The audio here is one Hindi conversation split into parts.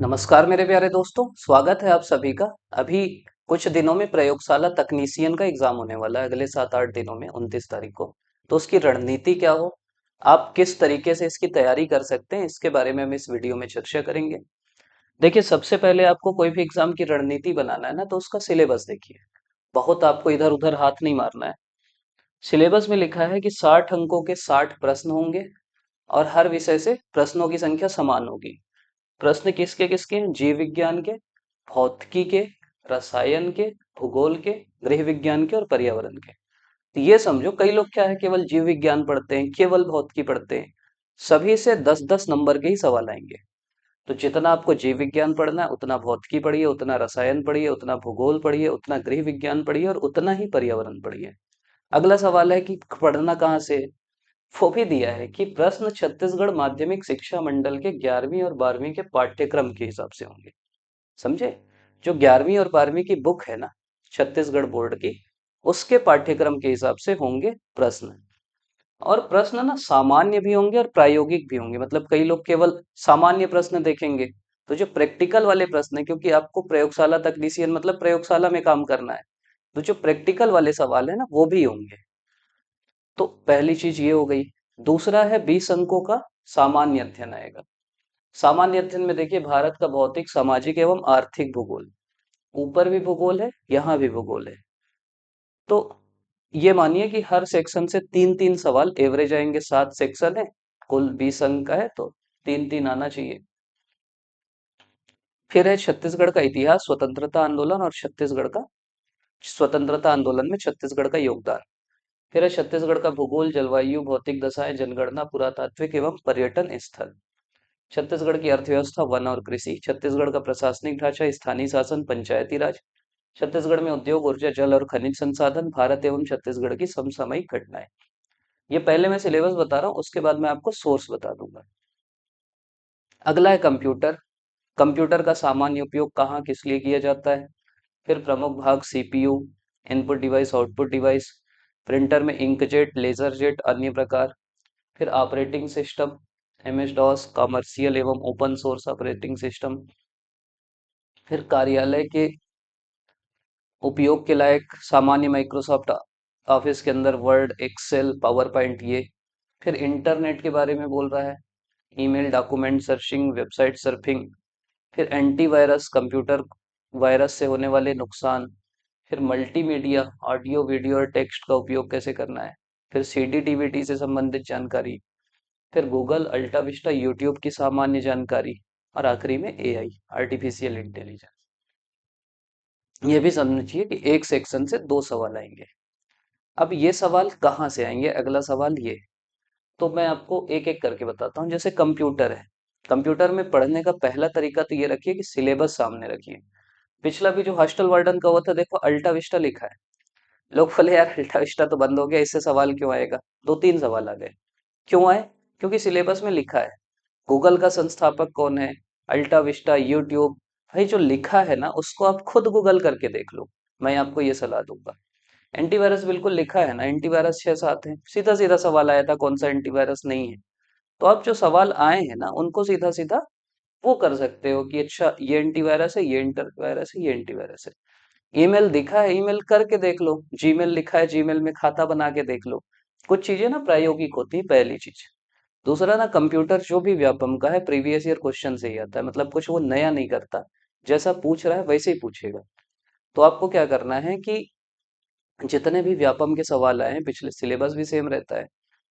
नमस्कार मेरे प्यारे दोस्तों, स्वागत है आप सभी का। अभी कुछ दिनों में प्रयोगशाला तकनीशियन का एग्जाम होने वाला है, अगले 7-8 दिनों में 29 तारीख को। तो उसकी रणनीति क्या हो, आप किस तरीके से इसकी तैयारी कर सकते हैं, इसके बारे में हम इस वीडियो में चर्चा करेंगे। देखिए, सबसे पहले आपको कोई भी एग्जाम की रणनीति बनाना है ना, तो उसका सिलेबस देखिए। बहुत आपको इधर उधर हाथ नहीं मारना है। सिलेबस में लिखा है कि 60 अंकों के 60 प्रश्न होंगे और हर विषय से प्रश्नों की संख्या समान होगी। प्रश्न किसके किसके हैं? जीव विज्ञान के, भौतिकी के, रसायन के, भूगोल के, गृह विज्ञान के और पर्यावरण के। तो ये समझो, कई लोग क्या है, केवल जीव विज्ञान पढ़ते हैं, केवल भौतिकी पढ़ते हैं। सभी से 10-10 नंबर के ही सवाल आएंगे। तो जितना आपको जीव विज्ञान पढ़ना है उतना भौतिकी पढ़िए, उतना रसायन पढ़िए, उतना भूगोल पढ़िए, उतना गृह विज्ञान पढ़िए और उतना ही पर्यावरण पढ़िए। अगला सवाल है कि पढ़ना कहाँ से है? वो भी दिया है कि प्रश्न छत्तीसगढ़ माध्यमिक शिक्षा मंडल के 11वीं और 12वीं के पाठ्यक्रम के हिसाब से होंगे। समझे? जो 11वीं और 12वीं की बुक है ना, छत्तीसगढ़ बोर्ड की, उसके पाठ्यक्रम के हिसाब से होंगे प्रश्न। और प्रश्न ना सामान्य भी होंगे और प्रायोगिक भी होंगे। मतलब कई लोग केवल सामान्य प्रश्न देखेंगे, तो जो प्रैक्टिकल वाले प्रश्न है, क्योंकि आपको प्रयोगशाला तकनीशियन मतलब प्रयोगशाला में काम करना है, तो जो प्रैक्टिकल वाले सवाल है ना, वो भी होंगे। तो पहली चीज ये हो गई। दूसरा है 20 अंकों का सामान्य अध्ययन आएगा। सामान्य अध्ययन में देखिए, भारत का भौतिक, सामाजिक एवं आर्थिक भूगोल, ऊपर भी भूगोल है, यहाँ भी भूगोल है। तो ये मानिए कि हर सेक्शन से 3-3 सवाल एवरेज आएंगे। 7 सेक्शन है, कुल 20 अंक का है, तो 3-3 आना चाहिए। फिर है छत्तीसगढ़ का इतिहास, स्वतंत्रता आंदोलन और छत्तीसगढ़ का स्वतंत्रता आंदोलन में छत्तीसगढ़ का योगदान। फिर है छत्तीसगढ़ का भूगोल, जलवायु, भौतिक दशाएं, जनगणना, पुरातात्विक एवं पर्यटन स्थल। छत्तीसगढ़ की अर्थव्यवस्था, वन और कृषि। छत्तीसगढ़ का प्रशासनिक ढांचा, स्थानीय शासन, पंचायती राज। छत्तीसगढ़ में उद्योग, ऊर्जा, जल और खनिज संसाधन। भारत एवं छत्तीसगढ़ की समसामयिक घटनाएं। ये पहले मैं सिलेबस बता रहा हूँ, उसके बाद मैं आपको सोर्स बता दूंगा। अगला है कंप्यूटर। कंप्यूटर का सामान्य उपयोग कहाँ किस लिए किया जाता है? फिर प्रमुख भाग, CPU, input device, output device, printer में इंकजेट, लेजर जेट, अन्य प्रकार। फिर operating system, MS DOS, commercial एवं ओपन सोर्स ऑपरेटिंग सिस्टम। फिर कार्यालय के उपयोग के लायक सामान्य माइक्रोसॉफ्ट ऑफिस के अंदर वर्ड, एक्सेल, पावर पॉइंट ये। फिर इंटरनेट के बारे में बोल रहा है, email, document searching, website surfing. फिर एंटीवायरस, कंप्यूटर वायरस से होने वाले नुकसान। फिर मल्टीमीडिया, ऑडियो, वीडियो और टेक्स्ट का उपयोग कैसे करना है। फिर सीडी डीवीडी से संबंधित जानकारी। फिर गूगल, अल्टा विस्टा, यूट्यूब की सामान्य जानकारी। और आखिरी में एआई, आर्टिफिशियल इंटेलिजेंस। ये भी समझिए कि एक सेक्शन से 2 सवाल आएंगे। अब ये सवाल कहाँ से आएंगे, अगला सवाल ये। तो मैं आपको एक एक करके बताता हूँ। जैसे कंप्यूटर है, कंप्यूटर में पढ़ने का पहला तरीका तो ये रखिए कि सिलेबस सामने रखिए। पिछला भी जो हॉस्टल वार्डन का हुआ था, देखो अल्टा विस्टा लिखा है। लोग बोले यार अल्टा विस्टा तो बंद हो गया, इससे सवाल क्यों आएगा? 2-3 सवाल आ गए। क्यों आए? क्योंकि सिलेबस में लिखा है। गूगल का संस्थापक कौन है, अल्टा विस्टा, यूट्यूब। भाई जो लिखा है ना, उसको आप खुद गूगल करके देख लो। मैं आपको ये सलाह दूंगा। एंटीवायरस बिल्कुल लिखा है ना, एंटीवायरस 6-7 है, सीधा सीधा सवाल आया था, कौन सा एंटीवायरस नहीं है। तो आप जो सवाल आए हैं ना, उनको सीधा सीधा वो कर सकते हो कि अच्छा ये एंटीवायरस है, ये एंटीवायरस है, ये एंटीवायरस है। ईमेल दिखा है, ईमेल करके देख लो। जीमेल लिखा है, जीमेल में खाता बना के देख लो। कुछ चीजें ना प्रायोगिक होती है, पहली चीज। दूसरा ना, कंप्यूटर जो भी व्यापम का है, प्रीवियस ईयर क्वेश्चन से ही आता है। मतलब कुछ वो नया नहीं करता, जैसा पूछ रहा है वैसे ही पूछेगा। तो आपको क्या करना है कि जितने भी व्यापम के सवाल आए हैं, पिछले सिलेबस भी सेम रहता है,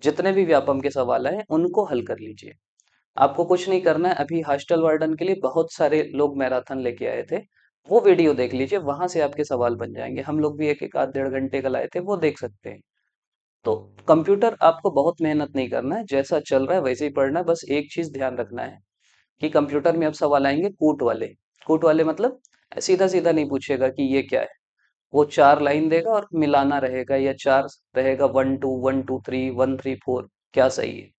जितने भी व्यापम के सवाल आए हैं उनको हल कर लीजिए। आपको कुछ नहीं करना है। अभी हॉस्टल वार्डन के लिए बहुत सारे लोग मैराथन लेके आए थे, वो वीडियो देख लीजिए, वहां से आपके सवाल बन जाएंगे। हम लोग भी एक एक आध 1.5 घंटे का लाए थे, वो देख सकते हैं। तो कंप्यूटर आपको बहुत मेहनत नहीं करना है, जैसा चल रहा है वैसे ही पढ़ना है। बस एक चीज ध्यान रखना है कि कंप्यूटर में अब सवाल आएंगे कूट वाले। कूट वाले मतलब सीधा सीधा नहीं पूछेगा कि ये क्या है। वो 4 लाइन देगा और मिलाना रहेगा, या चार रहेगा, 1 2 1 2 3 1 3 4, क्या सही है।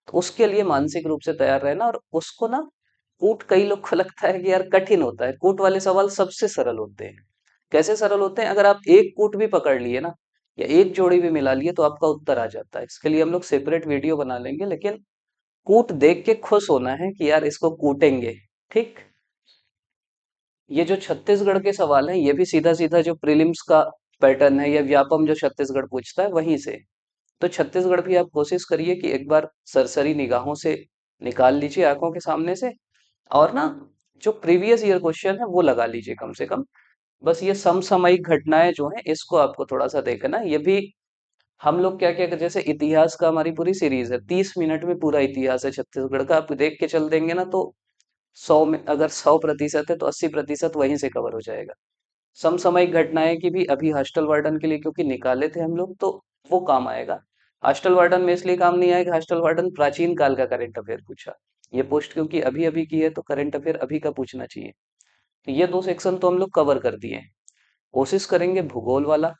तो उसके लिए मानसिक रूप से तैयार रहना। और उसको ना, कूट कई लोग को लगता है कि यार कठिन होता है, कूट वाले सवाल सबसे सरल होते हैं। कैसे सरल होते हैं? अगर आप एक कूट भी पकड़ लिए ना, या एक जोड़ी भी मिला लिए, तो आपका उत्तर आ जाता है। इसके लिए हम लोग सेपरेट वीडियो बना लेंगे, लेकिन कूट देख के खुश होना है कि यार इसको कूटेंगे। ठीक। ये जो छत्तीसगढ़ के सवाल हैं ये भी सीधा सीधा जो प्रीलिम्स का पैटर्न है या व्यापम जो छत्तीसगढ़ पूछता है वहीं से। तो छत्तीसगढ़ भी आप कोशिश करिए कि एक बार सरसरी निगाहों से निकाल लीजिए आंखों के सामने से, और ना जो प्रीवियस ईयर क्वेश्चन है वो लगा लीजिए कम से कम। बस ये समसामयिक घटनाएं जो हैं इसको आपको थोड़ा सा देखना है। ये भी हम लोग क्या क्या जैसे इतिहास का हमारी पूरी सीरीज है, 30 मिनट में पूरा इतिहास है छत्तीसगढ़ का, आप देख के चल देंगे ना तो 100 में अगर 100% है तो 80% वहीं से कवर हो जाएगा। समसामयिक घटनाएं की भी अभी हॉस्टल वार्डन के लिए क्योंकि निकाले थे हम लोग, तो वो काम आएगा। हॉस्टल वार्डन में इसलिए काम नहीं आएगा, हॉस्टल वार्डन प्राचीन काल का करंट अफेयर पूछा। ये पोस्ट क्योंकि अभी अभी की है तो करंट अफेयर अभी का पूछना चाहिए। तो ये दो सेक्शन तो हम लोग कवर कर दिए हैं। कोशिश करेंगे भूगोल वाला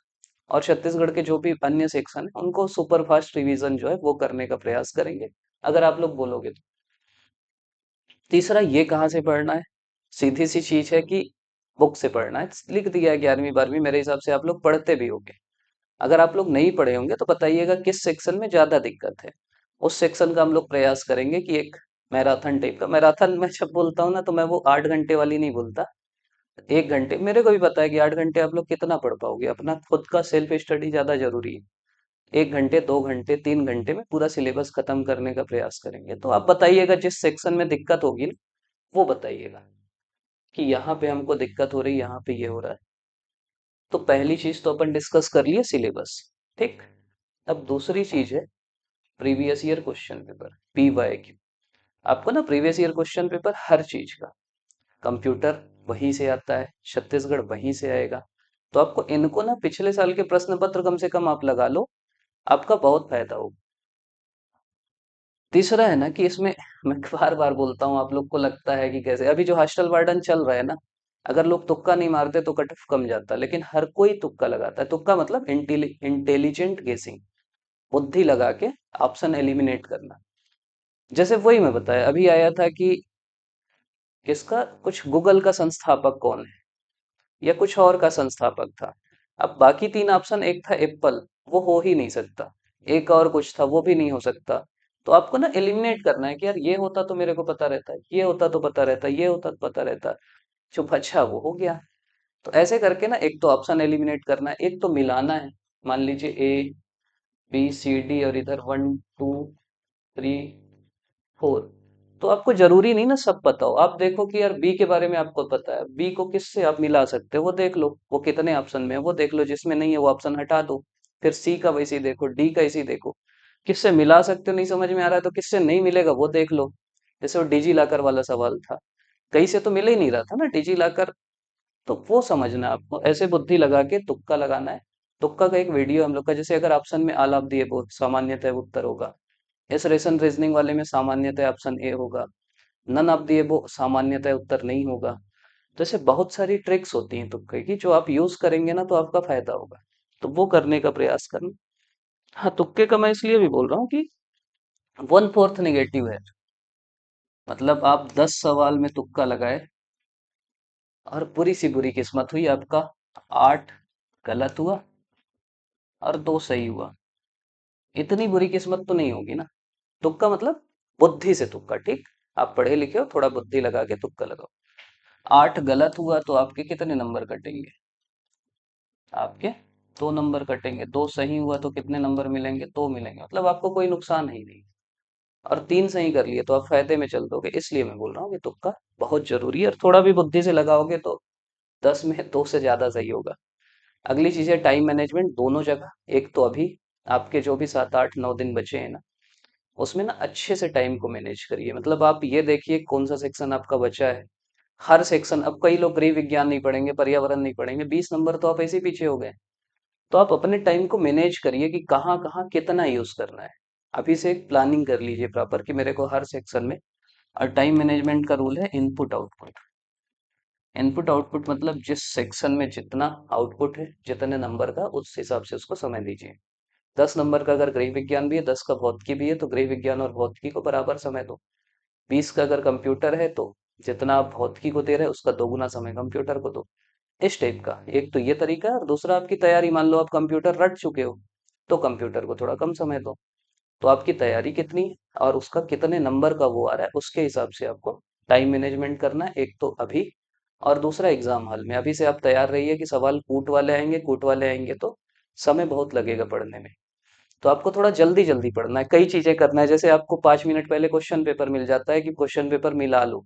और छत्तीसगढ़ के जो भी अन्य सेक्शन है उनको सुपर फास्ट रिवीजन जो है वो करने का प्रयास करेंगे, अगर आप लोग बोलोगे तो। तीसरा, ये कहाँ से पढ़ना है? सीधी सी चीज है कि बुक से पढ़ना है, लिख दिया है 11वीं 12वीं, मेरे हिसाब से आप लोग पढ़ते भी होंगे। अगर आप लोग नहीं पढ़े होंगे तो बताइएगा किस सेक्शन में ज्यादा दिक्कत है। उस सेक्शन का हम लोग प्रयास करेंगे कि एक मैराथन टाइप का, मैराथन मैं जब बोलता हूँ ना तो मैं वो 8 घंटे वाली नहीं बोलता। 1 घंटे, मेरे को भी पता है कि 8 घंटे आप लोग कितना पढ़ पाओगे, अपना खुद का सेल्फ स्टडी ज्यादा जरूरी है। 1 घंटे 2 घंटे 3 घंटे में पूरा सिलेबस खत्म करने का प्रयास करेंगे। तो आप बताइएगा जिस सेक्शन में दिक्कत होगी ना वो बताइएगा कि यहाँ पे हमको दिक्कत हो रही है, यहाँ पे ये हो रहा है। तो पहली चीज तो अपन डिस्कस कर लिए सिलेबस, ठीक। अब दूसरी चीज है previous year question paper, PYQ। आपको ना प्रीवियस ईयर क्वेश्चन पेपर हर चीज का, कंप्यूटर वहीं से आता है, छत्तीसगढ़ वहीं से आएगा। तो आपको इनको ना पिछले साल के प्रश्न पत्र कम से कम आप लगा लो, आपका बहुत फायदा होगा। तीसरा है ना कि इसमें मैं बार बार बोलता हूँ, आप लोग को लगता है कि कैसे अभी जो हॉस्टल वार्डन चल रहा है ना, अगर लोग तुक्का नहीं मारते तो कट ऑफ कम जाता, लेकिन हर कोई तुक्का लगाता है। तुक्का मतलब इंटेलिजेंट गेसिंग, बुद्धि लगा के ऑप्शन एलिमिनेट करना। जैसे वही मैं बताया अभी आया था कि किसका, कुछ गूगल का संस्थापक कौन है या कुछ और का संस्थापक था। अब बाकी तीन ऑप्शन, एक था एप्पल, वो हो ही नहीं सकता। एक और कुछ था वो भी नहीं हो सकता। तो आपको ना एलिमिनेट करना है कि यार ये होता तो मेरे को पता रहता, ये होता तो पता रहता, ये होता तो पता रहता। चुप, अच्छा वो हो गया। तो ऐसे करके ना एक तो ऑप्शन एलिमिनेट करना है, एक तो मिलाना है। मान लीजिए A B C D और इधर 1 2 3 4। तो आपको जरूरी नहीं ना सब पता हो, आप देखो कि यार बी के बारे में आपको पता है, बी को किससे आप मिला सकते हो वो देख लो, वो कितने ऑप्शन में है वो देख लो, जिसमें नहीं है वो ऑप्शन हटा दो। फिर सी का वैसे ही देखो, डी का ऐसे ही देखो। किससे मिला सकते हो नहीं समझ में आ रहा है तो किससे नहीं मिलेगा वो देख लो। जैसे वो डिजी लॉकर वाला सवाल था, कहीं से तो मिल ही नहीं रहा था ना डिजी लॉकर। तो वो समझना है आपको, ऐसे बुद्धि लगा के तुक्का लगाना है। तुक्का का एक वीडियो हम लोग का, जैसे अगर ऑप्शन में आल ऑफ दी अबव सामान्यतः उत्तर होगा, इस रेशन रीजनिंग वाले में सामान्यतः ऑप्शन ए होगा, नन ऑफ दी अबव सामान्यतः उत्तर नहीं होगा। तो ऐसे बहुत सारी ट्रिक्स होती हैं तुक्के की जो आप यूज करेंगे ना तो आपका फायदा होगा। तो वो करने का प्रयास करना। हाँ, तुक्के का मैं इसलिए भी बोल रहा हूँ कि 1/4 निगेटिव है। मतलब आप 10 सवाल में तुक्का लगाए और बुरी सी बुरी किस्मत हुई, आपका 8 गलत हुआ और 2 सही हुआ। इतनी बुरी किस्मत तो नहीं होगी ना। तुक्का मतलब बुद्धि से तुक्का, ठीक। आप पढ़े लिखे हो, थोड़ा बुद्धि लगा के तुक्का लगाओ। 8 गलत हुआ तो आपके कितने नंबर कटेंगे? आपके 2 नंबर कटेंगे। 2 सही हुआ तो कितने नंबर मिलेंगे? 2 मिलेंगे। मतलब आपको कोई नुकसान ही नहीं। और 3 सही कर लिए तो आप फायदे में चल दोगे। इसलिए मैं बोल रहा हूँ कि तुक्का बहुत जरूरी है, और थोड़ा भी बुद्धि से लगाओगे तो 10 में 2 से ज्यादा सही होगा। अगली चीज है टाइम मैनेजमेंट दोनों जगह। एक तो अभी आपके जो भी 7 8 9 दिन बचे हैं ना, उसमें ना अच्छे से टाइम को मैनेज करिए। मतलब आप ये देखिए कौन सा सेक्शन आपका बचा है। हर सेक्शन, अब कई लोग गृह विज्ञान नहीं पढ़ेंगे, पर्यावरण नहीं पढ़ेंगे, 20 नंबर तो आप ऐसे ही पीछे हो गए। तो आप अपने टाइम को मैनेज करिए कि कहाँ कहाँ कितना यूज करना है। अभी से एक प्लानिंग कर लीजिए प्रॉपर कि मेरे को हर सेक्शन में। और टाइम मैनेजमेंट का रूल है इनपुट आउटपुट। इनपुट आउटपुट मतलब जिस सेक्शन में जितना आउटपुट है, जितने नंबर का, उस हिसाब से उसको समय दीजिए। 10 नंबर का अगर गृह विज्ञान भी है, 10 का भौतिकी भी है, तो गृह विज्ञान और भौतिकी को बराबर समय दो। 20 का अगर कंप्यूटर है तो जितना आप भौतिकी को दे रहे हैं उसका दोगुना समय कंप्यूटर को दो। इस टाइप का एक तो ये तरीका है, और दूसरा आपकी तैयारी, मान लो आप कंप्यूटर रट चुके हो तो कंप्यूटर को थोड़ा कम समय दो। तो आपकी तैयारी कितनी है और उसका कितने नंबर का वो आ रहा है, उसके हिसाब से आपको टाइम मैनेजमेंट करना है। एक तो अभी और दूसरा एग्जाम हॉल में। अभी से आप तैयार रहिए कि सवाल कूट वाले आएंगे तो समय बहुत लगेगा पढ़ने में। तो आपको थोड़ा जल्दी जल्दी पढ़ना है, कई चीजें करना है। जैसे आपको 5 मिनट पहले क्वेश्चन पेपर मिल जाता है कि क्वेश्चन पेपर मिला लो,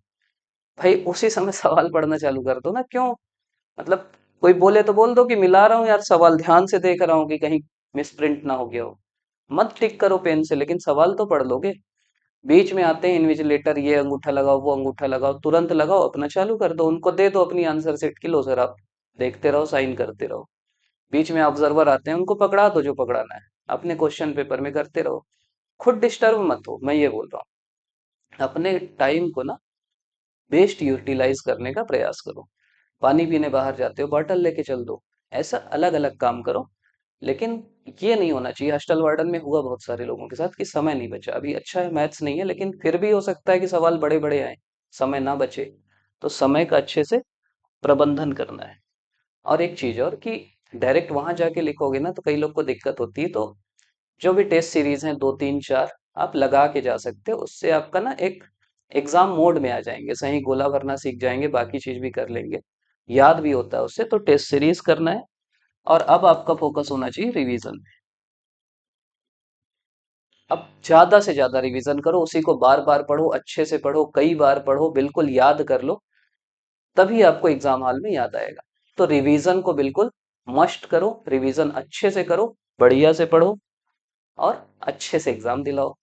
भाई उसी समय सवाल पढ़ना चालू कर दो ना। क्यों? मतलब कोई बोले तो बोल दो कि मिला रहा हूँ यार, सवाल ध्यान से देख रहा हूँ कि कहीं मिस प्रिंट ना हो गया हो। मत टिक करो पेन से, लेकिन सवाल तो पढ़ लोगे। बीच में आते हैं इन्विजिलेटर, ये अंगूठा लगाओ वो अंगूठा लगाओ, तुरंत लगाओ, अपना चालू कर दो, उनको दे दो अपनी आंसर सेट की, लो सर आप देखते रहो, साइन करते रहो। बीच में ऑब्जर्वर आते हैं, उनको पकड़ा दो जो पकड़ाना है, अपने क्वेश्चन पेपर में करते रहो। खुद डिस्टर्ब मत हो, मैं ये बोल रहा हूँ। अपने टाइम को ना बेस्ट यूटिलाइज करने का प्रयास करो। पानी पीने बाहर जाते हो, बॉटल लेके चल दो। ऐसा अलग अलग काम करो। लेकिन ये नहीं होना चाहिए, हॉस्टल वार्डन में हुआ बहुत सारे लोगों के साथ कि समय नहीं बचा। अभी अच्छा है मैथ्स नहीं है, लेकिन फिर भी हो सकता है कि सवाल बड़े बड़े आए, समय ना बचे। तो समय का अच्छे से प्रबंधन करना है। और एक चीज और कि डायरेक्ट वहां जाके लिखोगे ना तो कई लोग को दिक्कत होती है। तो जो भी टेस्ट सीरीज हैं, 2 3 4 आप लगा के जा सकते हो। उससे आपका ना एक एग्जाम मोड में आ जाएंगे, सही गोला भरना सीख जाएंगे, बाकी चीज भी कर लेंगे, याद भी होता है उससे। तो टेस्ट सीरीज करना है। और अब आपका फोकस होना चाहिए रिवीजन। अब ज्यादा से ज्यादा रिवीजन करो, उसी को बार बार पढ़ो, अच्छे से पढ़ो, कई बार पढ़ो, बिल्कुल याद कर लो। तभी आपको एग्जाम हॉल में याद आएगा। तो रिवीजन को बिल्कुल मस्ट करो, रिवीजन अच्छे से करो, बढ़िया से पढ़ो, और अच्छे से एग्जाम दिलाओ।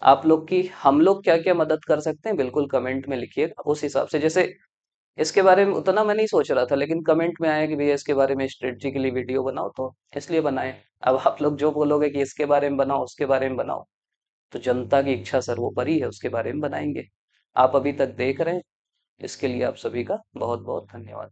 आप लोग की हम लोग क्या क्या मदद कर सकते हैं, बिल्कुल कमेंट में लिखिएगा। उस हिसाब से, जैसे इसके बारे में उतना मैं नहीं सोच रहा था, लेकिन कमेंट में आया कि भैया इसके बारे में स्ट्रेटजी के लिए वीडियो बनाओ, तो इसलिए बनाए। अब आप लोग जो बोलोगे कि इसके बारे में बनाओ, उसके बारे में बनाओ, तो जनता की इच्छा सर्वोपरि है, उसके बारे में बनाएंगे। आप अभी तक देख रहे हैं, इसके लिए आप सभी का बहुत बहुत धन्यवाद।